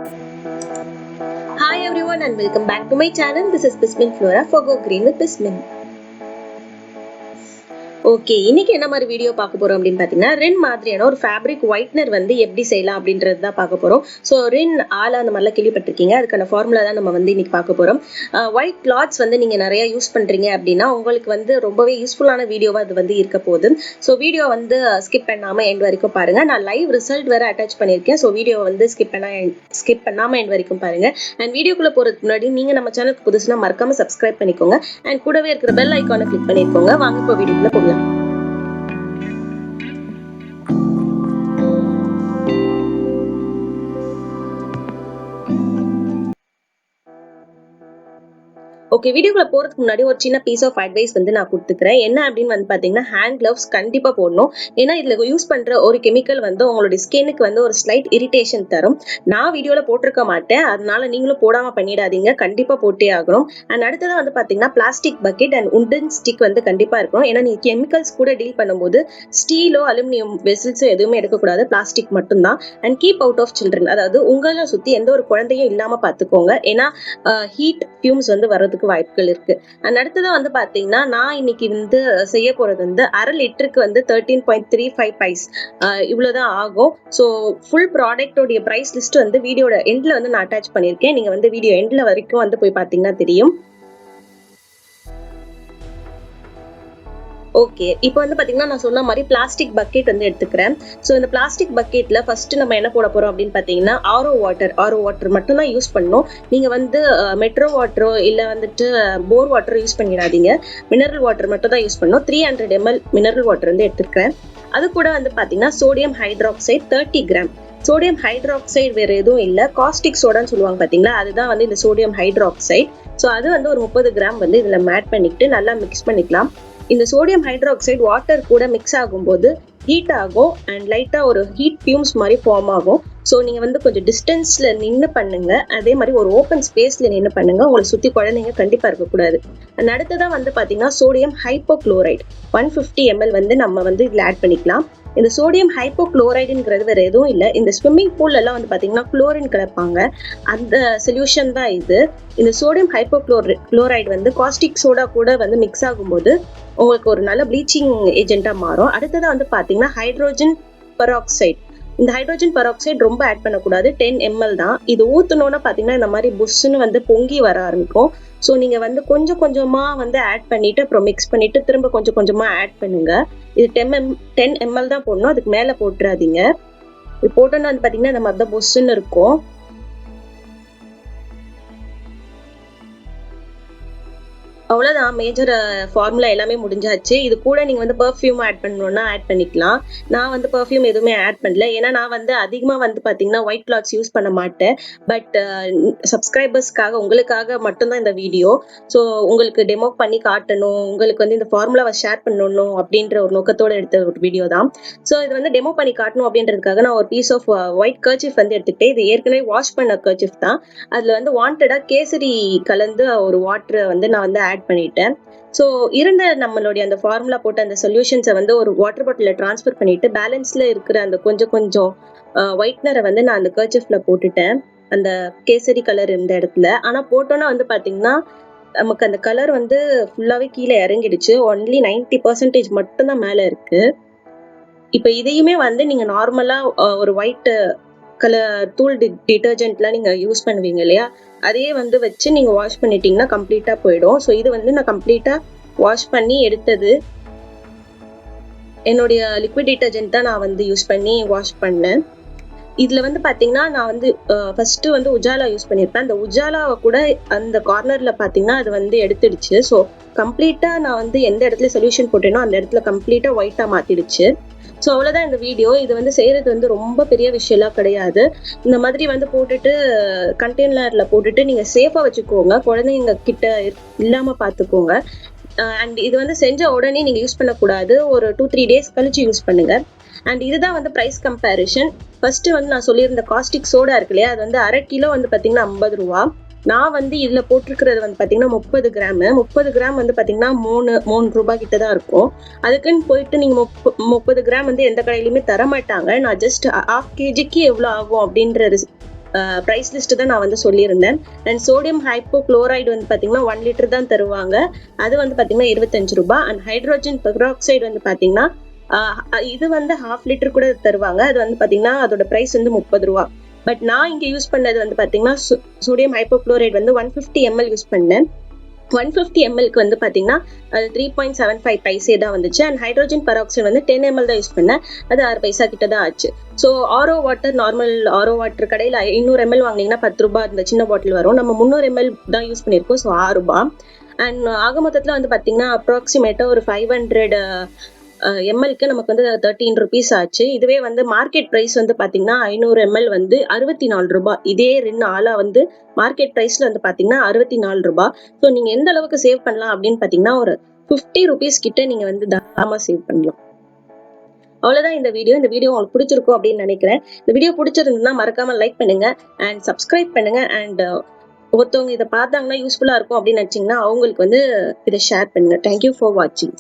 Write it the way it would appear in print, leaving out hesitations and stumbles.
Hi everyone and welcome back to my channel. This is Bismin Flora for Go Green with Bismin. Okay, இன்னைக்கு என்ன மாதிரி video பார்க்க போறோம் அப்படின்னு பார்த்தீங்கன்னா, ரின் மாதிரியான ஒரு ஃபேப்ரிக் ஒயிட்னர் வந்து எப்படி செய்யலாம் அப்படின்றது தான் பார்க்க போறோம். ஸோ ரின் ஆலா அந்த மாதிரிலாம் கேள்விப்பட்டிருக்கீங்க, அதுக்கான ஃபார்முலா தான் நம்ம வந்து இன்னைக்கு பார்க்க போறோம். ஒயிட் கிளாத்ஸ் வந்து நீங்க நிறைய யூஸ் பண்றீங்க அப்படின்னா உங்களுக்கு வந்து ரொம்பவே யூஸ்ஃபுல்லான வீடியோவா அது வந்து இருக்க போகுது. ஸோ வீடியோ வந்து ஸ்கிப் பண்ணாம எண்ட் வரைக்கும் பாருங்க. நான் லைவ் ரிசல்ட் வேற அட்டாச் பண்ணியிருக்கேன். ஸோ வீடியோ வந்து ஸ்கிப் பண்ணாம எண்ட் வரைக்கும் பாருங்க. அண்ட் வீடியோக்குள்ள போறதுக்கு முன்னாடி நீங்க நம்ம சேனலுக்கு புதுசுனா மறக்காம சப்ஸ்கிரைப் பண்ணிக்கோங்க. அண்ட் கூடவே இருக்கிற பெல் ஐக்கானை கிளிக் பண்ணிக்கோங்க. வாங்க இப்போ வீடியோக்குள்ள போகலாம். ஓகே, வீடியோக்குள்ள போறதுக்கு முன்னாடி ஒரு சின்ன பீஸ் ஆஃப் அட்வைஸ் வந்து நான் கொடுத்துக்கிறேன். என்ன அப்படின்னு வந்து பாத்தீங்கன்னா, ஹேண்ட் கிளவுஸ் கண்டிப்பா போடணும். ஏன்னா இதுல யூஸ் பண்ற ஒரு கெமிக்கல் வந்து உங்களுடைய ஸ்கின்னுக்கு வந்து ஒரு ஸ்லைட் இரிட்டேஷன் தரும். நான் வீடியோல போட்டிருக்க மாட்டேன், அதனால நீங்களும் போடாம பண்ணிடாதீங்க, கண்டிப்பா போட்டே ஆகணும். அண்ட் அடுத்ததான் வந்து பாத்தீங்கன்னா, plastic bucket and wooden stick வந்து கண்டிப்பா இருக்கணும். ஏன்னா நீங்க கெமிக்கல்ஸ் கூட டீல் பண்ணும்போது ஸ்டீலோ அலுமினியம் வெசல்ஸோ எதுவுமே எடுக்கக்கூடாது, பிளாஸ்டிக் மட்டும்தான். And keep out of children, அதாவது உங்களை சுத்தி எந்த ஒரு குழந்தையும் இல்லாம பாத்துக்கோங்க. ஏன்னா ஹீட் ஃபியூம்ஸ் வந்து வர்றதுக்கு வாய்ப்புகள் இருக்கு. அண்ட் அடுத்ததான் வந்து பாத்தீங்கன்னா, நான் இன்னைக்கு வந்து செய்ய போறது வந்து 1/2 லிட்டருக்கு வந்து 13.35 பைஸ் இவ்வளவுதான் ஆகும். ஸோ ஃபுல் ப்ராடக்டோடைய பிரைஸ் லிஸ்ட் வந்து வீடியோட எண்ட்ல வந்து நான் அட்டாச் பண்ணிருக்கேன். நீங்க வந்து வீடியோ எண்ட்ல வரைக்கும் வந்து போய் பாத்தீங்கன்னா தெரியும். ஓகே, இப்போ வந்து பாத்தீங்கன்னா நான் சொன்ன மாதிரி பிளாஸ்டிக் பக்கெட் வந்து எடுத்துக்கிறேன். ஸோ இந்த பிளாஸ்டிக் பக்கெட்ல ஃபர்ஸ்ட் நம்ம என்ன போட போறோம் அப்படின்னு பாத்தீங்கன்னா, ஆரோ வாட்டர் மட்டும் தான் யூஸ் பண்ணணும். நீங்க வந்து மெட்ரோ வாட்டரோ இல்ல வந்துட்டு போர் வாட்டரோ யூஸ் பண்ணிடாதீங்க. மினரல் வாட்டர் மட்டும் தான் யூஸ் பண்ணணும். 300 ml மினரல் வாட்டர் வந்து எடுத்துக்கிறேன். அது கூட வந்து பாத்தீங்கன்னா sodium hydroxide 30 gram. Sodium hydroxide வேற எதுவும் இல்ல, காஸ்டிக் சோடான்னு சொல்லுவாங்க பாத்தீங்களா, அதுதான் வந்து இந்த சோடியம் ஹைட்ராக்சைடு. ஸோ அது வந்து ஒரு 30 கிராம் வந்து இதுல ஆட் பண்ணிட்டு நல்லா மிக்ஸ் பண்ணிக்கலாம். இந்த சோடியம் ஹைட்ராக்சைடு வாட்டர் கூட மிக்ஸ் ஆகும்போது ஹீட் ஆகும் அண்ட் லைட்டா ஒரு ஹீட் ஃபியூம்ஸ் மாதிரி ஃபார்ம் ஆகும். ஸோ நீங்க வந்து கொஞ்சம் டிஸ்டன்ஸ்ல நின்று பண்ணுங்க, அதே மாதிரி ஒரு ஓப்பன் ஸ்பேஸ்ல நின்று பண்ணுங்க. உங்களை சுத்தி குழந்தைங்க கண்டிப்பா இருக்கக்கூடாது. அண்ட் அடுத்ததான் வந்து பாத்தீங்கன்னா சோடியம் ஹைப்போக்ளோரைடு 150 ml வந்து நம்ம வந்து இதுல ஆட் பண்ணிக்கலாம். இந்த சோடியம் ஹைப்போக்ளோரைடுங்கிறது வேற எதுவும் இல்லை, இந்த ஸ்விம்மிங் பூல்ல எல்லாம் வந்து பாத்தீங்கன்னா குளோரின் கலப்பாங்க, அந்த சொல்யூஷன் தான் இது. இந்த சோடியம் ஹைப்போக்ளோரைடு வந்து காஸ்டிக் சோடா கூட வந்து மிக்ஸ் ஆகும்போது உங்களுக்கு ஒரு நல்ல ப்ளீச்சிங் ஏஜென்ட்டா மாறும். அடுத்ததான் வந்து பாத்தீங்கன்னா ஹைட்ரோஜன் பெராக்சைடு. இந்த ஹைட்ரோஜன் பெராக்சைடு ரொம்ப ஆட் பண்ணக்கூடாது, 10 ml தான். இது ஊத்துனோன்னா பாத்தீங்கன்னா இந்த மாதிரி புஷ்ஷுன்னு வந்து பொங்கி வர ஆரம்பிக்கும். ஸோ நீங்க வந்து கொஞ்சம் கொஞ்சமா வந்து ஆட் பண்ணிட்டு அப்புறம் மிக்ஸ் பண்ணிட்டு திரும்ப கொஞ்சம் கொஞ்சமா ஆட் பண்ணுங்க. இது 10 ml தான் போடணும், அதுக்கு மேல போட்டுறாதீங்க. இது போட்டோன்னா வந்து பாத்தீங்கன்னா இந்த மாதிரி தான் புஷ்ஷுன்னு இருக்கும். அவ்வளவுதான், மேஜர் ஃபார்முலா எல்லாமே முடிஞ்சாச்சு. இது கூட நீங்க வந்து பெர்ஃப்யூம் ஆட் பண்ணணும்னா ஆட் பண்ணிக்கலாம். நான் வந்து பெர்ஃப்யூம் எதுவுமே ஆட் பண்ணல, ஏன்னா நான் வந்து அதிகமா வந்து பாத்தீங்கன்னா ஒயிட் கிளாத்ஸ் யூஸ் பண்ண மாட்டேன். பட் சப்ஸ்கிரைபர்ஸ்க்காக உங்களுக்காக மட்டும்தான் இந்த வீடியோ. ஸோ உங்களுக்கு டெமோ பண்ணி காட்டணும், உங்களுக்கு வந்து இந்த ஃபார்முலாவை ஷேர் பண்ணணும் அப்படின்ற ஒரு நோக்கத்தோட எடுத்த ஒரு வீடியோ தான். ஸோ இது வந்து டெமோ பண்ணி காட்டணும் அப்படின்றதுக்காக நான் ஒரு பீஸ் ஆஃப் ஒயிட் கர்ச்சிஃப் வந்து எடுத்துக்கிட்டேன். இது ஏற்கனவே வாஷ் பண்ண கர்ச்சிஃப் தான். அதுல வந்து வாண்டடா கேசரி கலந்து ஒரு வாட்டரை வந்து நான் வந்து ஆட் பண்ணிட்டேன். ஸோ இருந்த நம்மளுடைய அந்த ஃபார்முலா போட்டு அந்த சொல்யூஷன்ஸை வந்து ஒரு வாட்டர் பாட்டிலில் ட்ரான்ஸ்ஃபர் பண்ணிட்டு பேலன்ஸ்ல இருக்கிற அந்த கொஞ்சம் கொஞ்சம் ஒயிட்னரை வந்து நான் அந்த கர்ச்சிஃப்ல போட்டுட்டேன், அந்த கேசரி கலர் இருந்த இடத்துல. ஆனா போட்டோன்னா வந்து பாத்தீங்கன்னா நமக்கு அந்த கலர் வந்து ஃபுல்லாவே கீழே இறங்கிடுச்சு. ஒன்லி 90% மட்டும்தான் மேல இருக்கு. இப்ப இதையுமே வந்து நீங்க நார்மலா ஒரு ஒயிட் கலர் தூள் டிட்டர்ஜென்ட்லாம் நீங்க யூஸ் பண்ணுவீங்க இல்லையா, அதே வந்து வச்சு நீங்க வாஷ் பண்ணிட்டீங்கன்னா கம்ப்ளீட்டா போயிடும். ஸோ இது வந்து நான் கம்ப்ளீட்டா வாஷ் பண்ணி எடுத்தது. என்னுடைய லிக்விட் டிட்டர்ஜென்ட் தான் நான் வந்து யூஸ் பண்ணி வாஷ் பண்ணேன். இதுல வந்து பாத்தீங்கன்னா நான் வந்து ஃபர்ஸ்ட் வந்து உஜாலா யூஸ் பண்ணிருப்பேன். அந்த உஜாலாவை கூட அந்த கார்னர்ல பாத்தீங்கன்னா அது வந்து எடுத்துடுச்சு. ஸோ கம்ப்ளீட்டா நான் வந்து எந்த இடத்துல சொல்யூஷன் போட்டேனோ அந்த இடத்துல கம்ப்ளீட்டா ஒயிட்டா மாத்திடுச்சு. ஸோ அவ்வளோதான் இந்த வீடியோ. இது வந்து செய்யறது வந்து ரொம்ப பெரிய விஷயம்லாம் கிடையாது. இந்த மாதிரி வந்து போட்டுட்டு கண்டெய்னர்ல போட்டுட்டு நீங்க சேஃபா வச்சுக்கோங்க, குழந்தைங்க கிட்ட இல்லாம பாத்துக்கோங்க. அண்ட் இது வந்து செஞ்ச உடனே நீங்க யூஸ் பண்ணக்கூடாது, ஒரு 2-3 days கழிச்சு யூஸ் பண்ணுங்க. அண்ட் இதுதான் வந்து பிரைஸ் கம்பேரிஷன். ஃபர்ஸ்ட் வந்து நான் சொல்லியிருந்த காஸ்டிக் சோடா இருக்கு இல்லையா, அது வந்து 1/2 கிலோ வந்து பாத்தீங்கன்னா 50 ரூபா. நான் வந்து இதுல போட்டிருக்கிறது வந்து பாத்தீங்கன்னா 30 கிராம் வந்து பாத்தீங்கன்னா 3 ரூபாய் கிட்ட தான் இருக்கும். அதுக்குன்னு போயிட்டு நீங்க 30 கிராம் வந்து எந்த கடையிலுமே தர மாட்டாங்க. நான் ஜஸ்ட் ½ kgக்கு எவ்வளவு ஆகும் அப்படின்ற ப்ரைஸ் லிஸ்ட் தான் நான் வந்து சொல்லியிருந்தேன். அண்ட் சோடியம் ஹைப்போக்ளோரைடு வந்து பார்த்தீங்கன்னா 1 லிட்டர் தான் தருவாங்க. அது வந்து பார்த்தீங்கன்னா 25 ரூபாய். அண்ட் ஹைட்ரோஜன் பெராக்சைடு வந்து பார்த்தீங்கன்னா இது வந்து 1/2 லிட்டர் கூட தருவாங்க. அது வந்து பார்த்தீங்கன்னா அதோட ப்ரைஸ் வந்து 30 ரூபா. பட் நான் இங்கே யூஸ் பண்ணது வந்து பார்த்தீங்கன்னா சோடியம் ஹைப்போக்ளோரைடு வந்து 150 ml யூஸ் பண்ணேன். 150 mlக்கு வந்து பார்த்தீங்கன்னா அது 3.75 பைசே தான் வந்துச்சு. அண்ட் ஹைட்ரோஜன் பெராக்சைடு வந்து 10 ml தான் யூஸ் பண்ணேன். அது 6 பைசா கிட்ட தான் ஆச்சு. So RO water, normal RO water கடையில் 200 ml வாங்கினீங்கன்னா 10 ரூபாய் இந்த சின்ன பாட்டில் வரும். நம்ம 300 ml தான் யூஸ் பண்ணியிருக்கோம். ஸோ 6 ரூபாய். அண்ட் ஆக மொத்தத்தில் வந்து பார்த்தீங்கன்னா அப்ராக்சிமேட்டாக ஒரு 500 mlக்கு நமக்கு வந்து 13 ருபீஸ் ஆச்சு. இதுவே வந்து மார்க்கெட் ப்ரைஸ் வந்து பார்த்தீங்கன்னா 500 ml வந்து 64 ரூபாய். இதே ரெண்டு ஆளா வந்து மார்க்கெட் ப்ரைஸ்ல வந்து பார்த்தீங்கன்னா 64 ரூபாய். ஸோ நீங்க எந்த அளவுக்கு சேவ் பண்ணலாம் அப்படின்னு பார்த்தீங்கன்னா ஒரு 50 ருபீஸ் கிட்ட நீங்க வந்து தாராளமா சேவ் பண்ணலாம். அவ்வளவுதான் இந்த வீடியோ. இந்த வீடியோ உங்களுக்கு பிடிச்சிருக்கும் அப்படின்னு நினைக்கிறேன். இந்த வீடியோ பிடிச்சிருந்ததுன்னா மறக்காம லைக் பண்ணுங்க அண்ட் சப்ஸ்கிரைப் பண்ணுங்க. அண்ட் ஒருத்தவங்க இதை பார்த்தாங்கன்னா யூஸ்ஃபுல்லா இருக்கும் அப்படின்னு நினைச்சீங்கன்னா அவங்களுக்கு வந்து இதை ஷேர் பண்ணுங்க. தேங்க்யூ ஃபார் வாட்சிங்.